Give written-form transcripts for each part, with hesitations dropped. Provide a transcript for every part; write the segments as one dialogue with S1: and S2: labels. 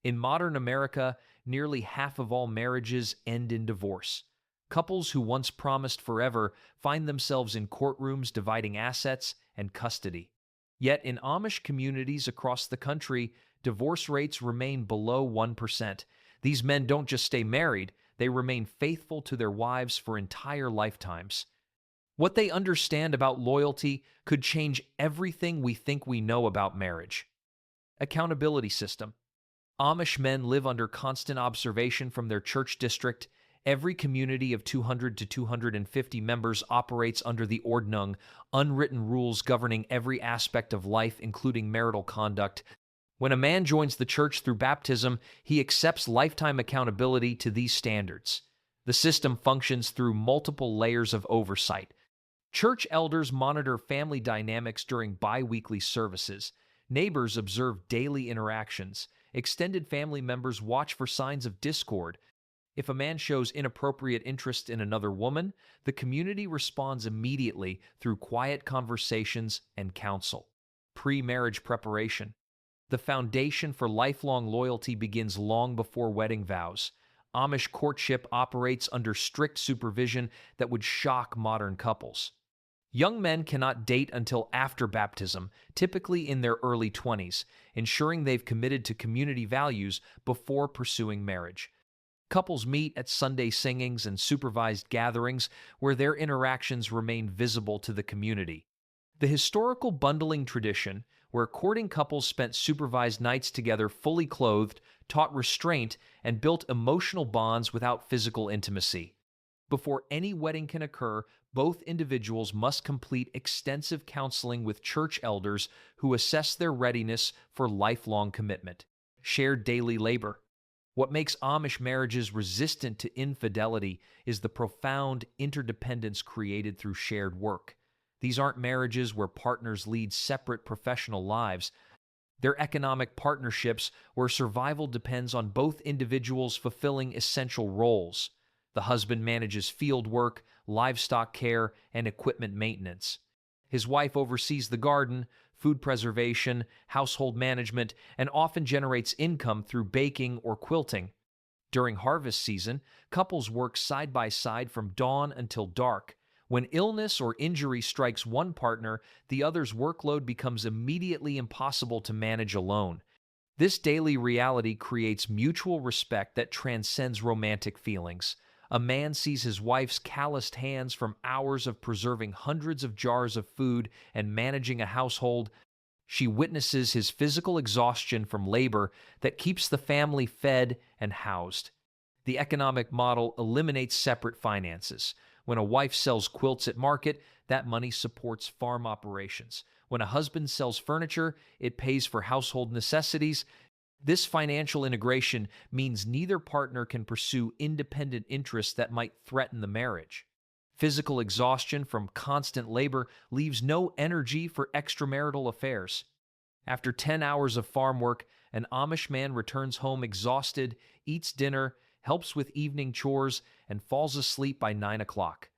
S1: In modern America, nearly half of all marriages end in divorce. Couples who once promised forever find themselves in courtrooms dividing assets and custody. Yet in Amish communities across the country, divorce rates remain below 1%. These men don't just stay married, they remain faithful to their wives for entire lifetimes. What they understand about loyalty could change everything we think we know about marriage. Accountability system. Amish men live under constant observation from their church district. Every community of 200 to 250 members operates under the Ordnung, unwritten rules governing every aspect of life, including marital conduct. When a man joins the church through baptism, he accepts lifetime accountability to these standards. The system functions through multiple layers of oversight. Church elders monitor family dynamics during bi-weekly services. Neighbors observe daily interactions. Extended family members watch for signs of discord. If a man shows inappropriate interest in another woman, the community responds immediately through quiet conversations and counsel. Pre-marriage preparation. The foundation for lifelong loyalty begins long before wedding vows. Amish courtship operates under strict supervision that would shock modern couples. Young men cannot date until after baptism, typically in their early 20s, ensuring they've committed to community values before pursuing marriage. Couples meet at Sunday singings and supervised gatherings where their interactions remain visible to the community. The historical bundling tradition, where courting couples spent supervised nights together fully clothed, taught restraint and built emotional bonds without physical intimacy. Before any wedding can occur, both individuals must complete extensive counseling with church elders who assess their readiness for lifelong commitment. Shared daily labor. What makes Amish marriages resistant to infidelity is the profound interdependence created through shared work. These aren't marriages where partners lead separate professional lives. They're economic partnerships where survival depends on both individuals fulfilling essential roles. The husband manages field work, livestock care, and equipment maintenance. His wife oversees the garden, food preservation, household management, and often generates income through baking or quilting. During harvest season, couples work side by side from dawn until dark. When illness or injury strikes one partner, the other's workload becomes immediately impossible to manage alone. This daily reality creates mutual respect that transcends romantic feelings. A man sees his wife's calloused hands from hours of preserving hundreds of jars of food and managing a household. She witnesses his physical exhaustion from labor that keeps the family fed and housed. The economic model eliminates separate finances. When a wife sells quilts at market, that money supports farm operations. When a husband sells furniture, it pays for household necessities. This financial integration means neither partner can pursue independent interests that might threaten the marriage. Physical exhaustion from constant labor leaves no energy for extramarital affairs. After 10 hours of farm work, an Amish man returns home exhausted, eats dinner, helps with evening chores, and falls asleep by 9 o'clock.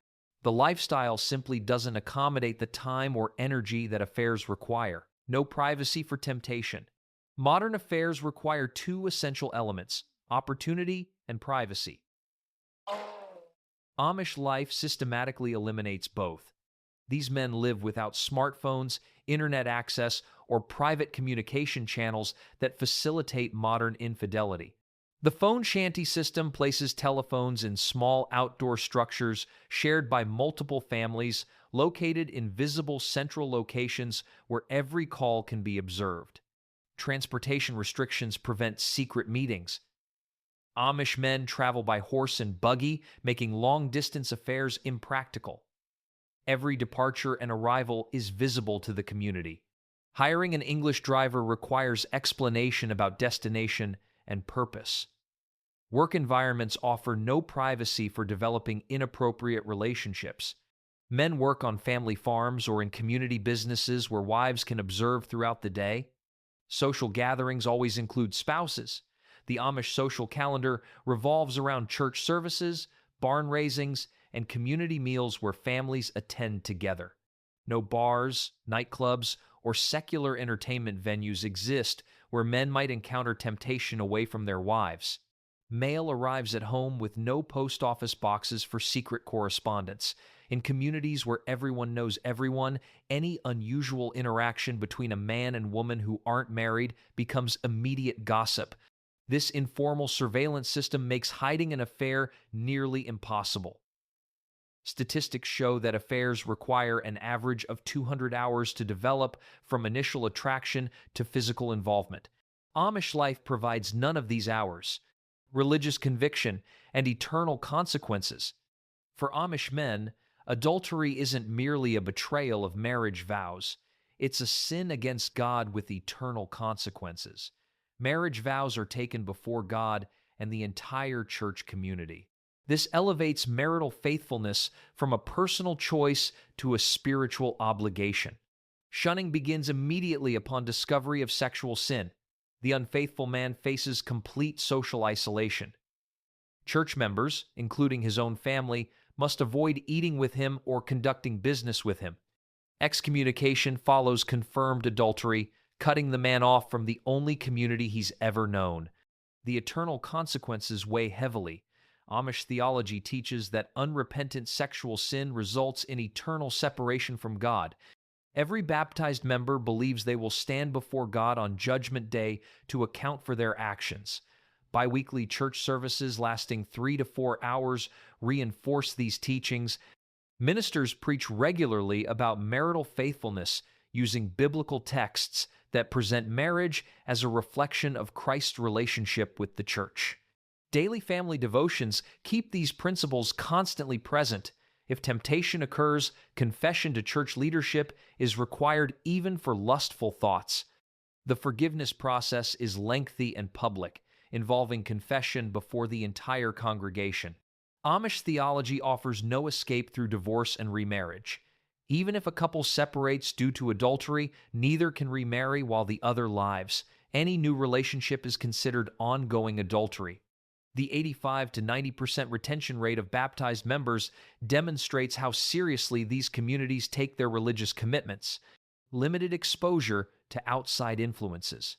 S1: The lifestyle simply doesn't accommodate the time or energy that affairs require. No privacy for temptation. Modern affairs require two essential elements: opportunity and privacy. Amish life systematically eliminates both. These men live without smartphones, internet access, or private communication channels that facilitate modern infidelity. The phone shanty system places telephones in small outdoor structures shared by multiple families, located in visible central locations where every call can be observed. Transportation restrictions prevent secret meetings. Amish men travel by horse and buggy, making long-distance affairs impractical. Every departure and arrival is visible to the community. Hiring an English driver requires explanation about destination and purpose. Work environments offer no privacy for developing inappropriate relationships. Men work on family farms or in community businesses where wives can observe throughout the day. Social gatherings always include spouses. The Amish social calendar revolves around church services, barn raisings, and community meals where families attend together. No bars, nightclubs, or secular entertainment venues exist where men might encounter temptation away from their wives. Mail arrives at home with no post office boxes for secret correspondence. In communities where everyone knows everyone, any unusual interaction between a man and woman who aren't married becomes immediate gossip. This informal surveillance system makes hiding an affair nearly impossible. Statistics show that affairs require an average of 200 hours to develop, from initial attraction to physical involvement. Amish life provides none of these hours. Religious conviction and eternal consequences. For Amish men, adultery isn't merely a betrayal of marriage vows. It's a sin against God with eternal consequences. Marriage vows are taken before God and the entire church community. This elevates marital faithfulness from a personal choice to a spiritual obligation. Shunning begins immediately upon discovery of sexual sin. The unfaithful man faces complete social isolation. Church members, including his own family, must avoid eating with him or conducting business with him. Excommunication follows confirmed adultery, cutting the man off from the only community he's ever known. The eternal consequences weigh heavily. Amish theology teaches that unrepentant sexual sin results in eternal separation from God. Every baptized member believes they will stand before God on Judgment Day to account for their actions. Bi-weekly church services lasting 3 to 4 hours reinforce these teachings. Ministers preach regularly about marital faithfulness using biblical texts that present marriage as a reflection of Christ's relationship with the church. Daily family devotions keep these principles constantly present. If temptation occurs, confession to church leadership is required even for lustful thoughts. The forgiveness process is lengthy and public, involving confession before the entire congregation. Amish theology offers no escape through divorce and remarriage. Even if a couple separates due to adultery, neither can remarry while the other lives. Any new relationship is considered ongoing adultery. The 85 to 90% retention rate of baptized members demonstrates how seriously these communities take their religious commitments. Limited exposure to outside influences.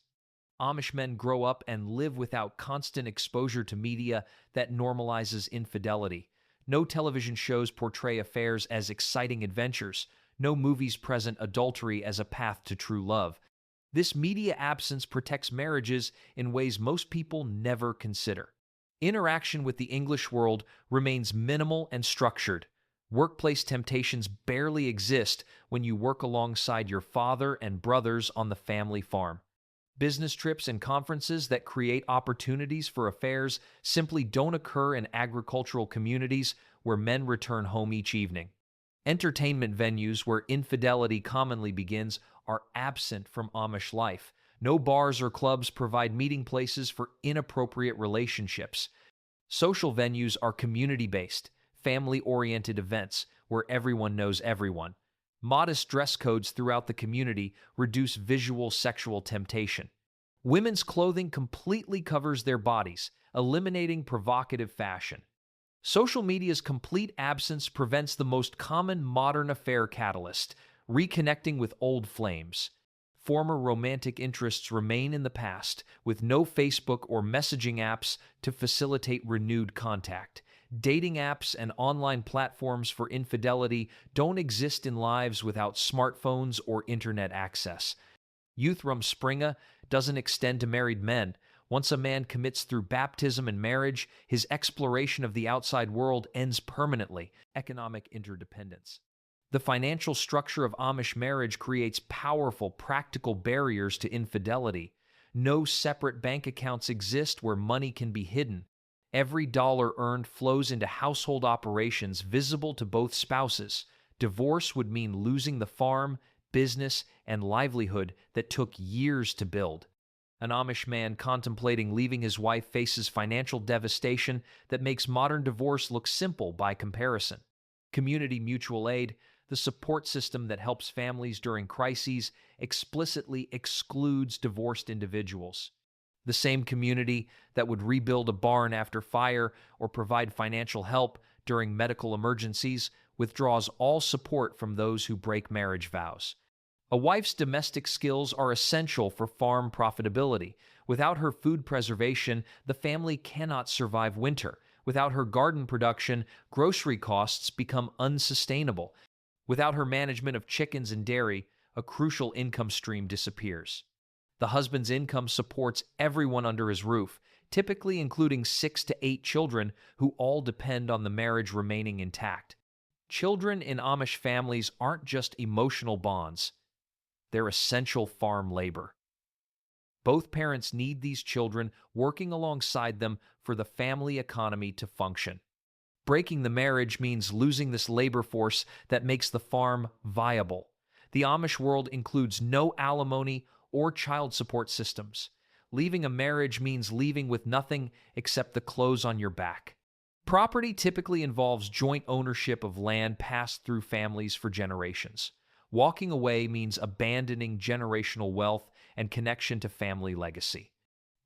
S1: Amish men grow up and live without constant exposure to media that normalizes infidelity. No television shows portray affairs as exciting adventures. No movies present adultery as a path to true love. This media absence protects marriages in ways most people never consider. Interaction with the English world remains minimal and structured. Workplace temptations barely exist when you work alongside your father and brothers on the family farm. Business trips and conferences that create opportunities for affairs simply don't occur in agricultural communities where men return home each evening. Entertainment venues where infidelity commonly begins are absent from Amish life. No bars or clubs provide meeting places for inappropriate relationships. Social venues are community-based, family-oriented events where everyone knows everyone. Modest dress codes throughout the community reduce visual sexual temptation. Women's clothing completely covers their bodies, eliminating provocative fashion. Social media's complete absence prevents the most common modern affair catalyst, reconnecting with old flames. Former romantic interests remain in the past, with no Facebook or messaging apps to facilitate renewed contact. Dating apps and online platforms for infidelity don't exist in lives without smartphones or internet access. Youth Rumspringa doesn't extend to married men. Once a man commits through baptism and marriage, his exploration of the outside world ends permanently. Economic interdependence. The financial structure of Amish marriage creates powerful, practical barriers to infidelity. No separate bank accounts exist where money can be hidden. Every dollar earned flows into household operations visible to both spouses. Divorce would mean losing the farm, business, and livelihood that took years to build. An Amish man contemplating leaving his wife faces financial devastation that makes modern divorce look simple by comparison. Community mutual aid, the support system that helps families during crises, explicitly excludes divorced individuals. The same community that would rebuild a barn after fire or provide financial help during medical emergencies withdraws all support from those who break marriage vows. A wife's domestic skills are essential for farm profitability. Without her food preservation, the family cannot survive winter. Without her garden production, grocery costs become unsustainable. Without her management of chickens and dairy, a crucial income stream disappears. The husband's income supports everyone under his roof, typically including 6 to 8 children who all depend on the marriage remaining intact. Children in Amish families aren't just emotional bonds, they're essential farm labor. Both parents need these children working alongside them for the family economy to function. Breaking the marriage means losing this labor force that makes the farm viable. The Amish world includes no alimony or child support systems. Leaving a marriage means leaving with nothing except the clothes on your back. Property typically involves joint ownership of land passed through families for generations. Walking away means abandoning generational wealth and connection to family legacy.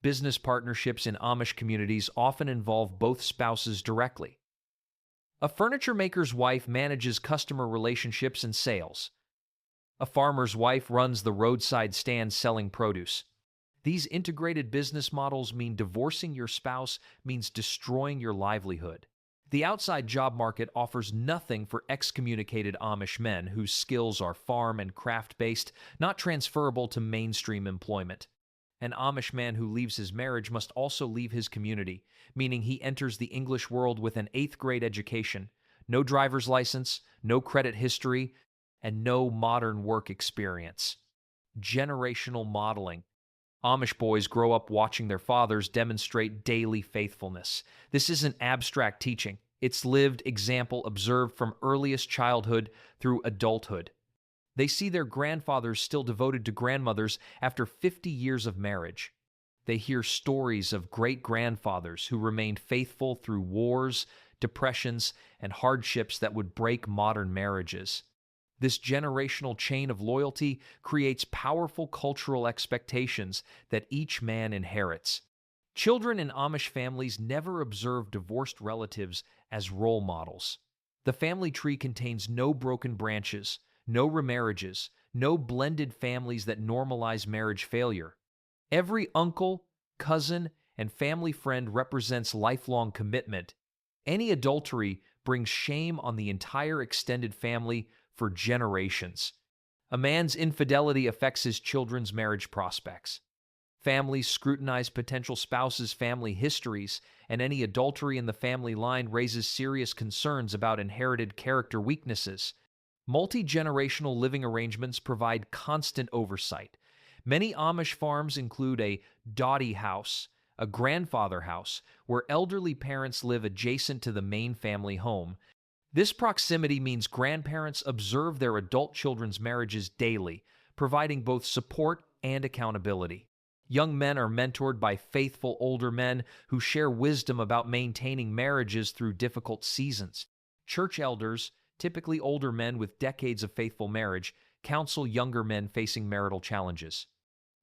S1: Business partnerships in Amish communities often involve both spouses directly. A furniture maker's wife manages customer relationships and sales. A farmer's wife runs the roadside stand selling produce. These integrated business models mean divorcing your spouse means destroying your livelihood. The outside job market offers nothing for excommunicated Amish men whose skills are farm and craft-based, not transferable to mainstream employment. An Amish man who leaves his marriage must also leave his community, meaning he enters the English world with an 8th-grade education, no driver's license, no credit history, and no modern work experience. Generational modeling. Amish boys grow up watching their fathers demonstrate daily faithfulness. This isn't abstract teaching. It's lived example observed from earliest childhood through adulthood. They see their grandfathers still devoted to grandmothers after 50 years of marriage. They hear stories of great-grandfathers who remained faithful through wars, depressions, and hardships that would break modern marriages. This generational chain of loyalty creates powerful cultural expectations that each man inherits. Children in Amish families never observe divorced relatives as role models. The family tree contains no broken branches, no remarriages, no blended families that normalize marriage failure. Every uncle, cousin, and family friend represents lifelong commitment. Any adultery brings shame on the entire extended family for generations. A man's infidelity affects his children's marriage prospects. Families scrutinize potential spouses' family histories, and any adultery in the family line raises serious concerns about inherited character weaknesses. Multi-generational living arrangements provide constant oversight. Many Amish farms include a dotty house, a grandfather house, where elderly parents live adjacent to the main family home. This proximity means grandparents observe their adult children's marriages daily, providing both support and accountability. Young men are mentored by faithful older men who share wisdom about maintaining marriages through difficult seasons. Church elders, typically older men with decades of faithful marriage, counsel younger men facing marital challenges.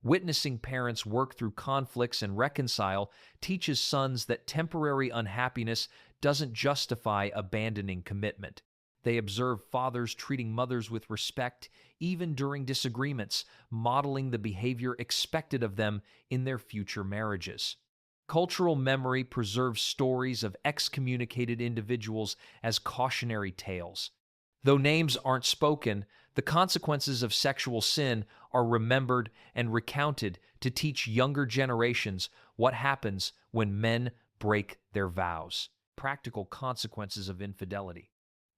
S1: Witnessing parents work through conflicts and reconcile teaches sons that temporary unhappiness doesn't justify abandoning commitment. They observe fathers treating mothers with respect even during disagreements, modeling the behavior expected of them in their future marriages. Cultural memory preserves stories of excommunicated individuals as cautionary tales. Though names aren't spoken, the consequences of sexual sin are remembered and recounted to teach younger generations what happens when men break their vows. Practical consequences of infidelity.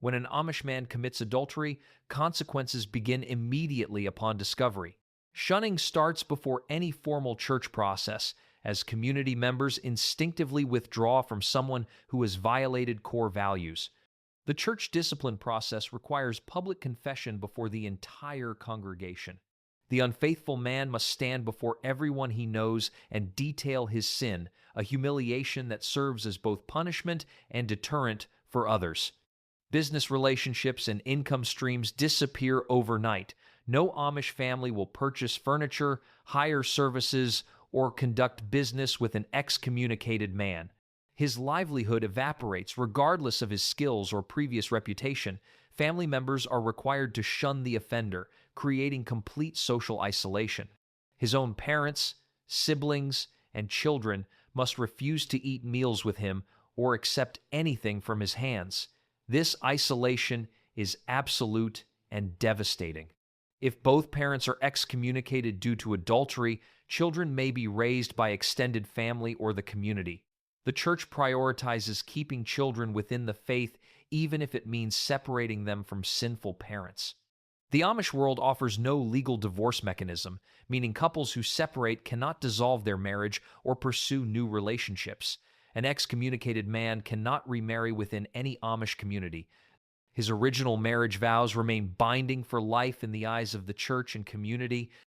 S1: When an Amish man commits adultery, consequences begin immediately upon discovery. Shunning starts before any formal church process, as community members instinctively withdraw from someone who has violated core values. The church discipline process requires public confession before the entire congregation. The unfaithful man must stand before everyone he knows and detail his sin, a humiliation that serves as both punishment and deterrent for others. Business relationships and income streams disappear overnight. No Amish family will purchase furniture, hire services, or conduct business with an excommunicated man. His livelihood evaporates regardless of his skills or previous reputation. family members are required to shun the offender, creating complete social isolation. His own parents, siblings, and children must refuse to eat meals with him or accept anything from his hands. This isolation is absolute and devastating. If both parents are excommunicated due to adultery, children may be raised by extended family or the community. The church prioritizes keeping children within the faith, even if it means separating them from sinful parents. The Amish world offers no legal divorce mechanism, meaning couples who separate cannot dissolve their marriage or pursue new relationships. An excommunicated man cannot remarry within any Amish community. His original marriage vows remain binding for life in the eyes of the church and community.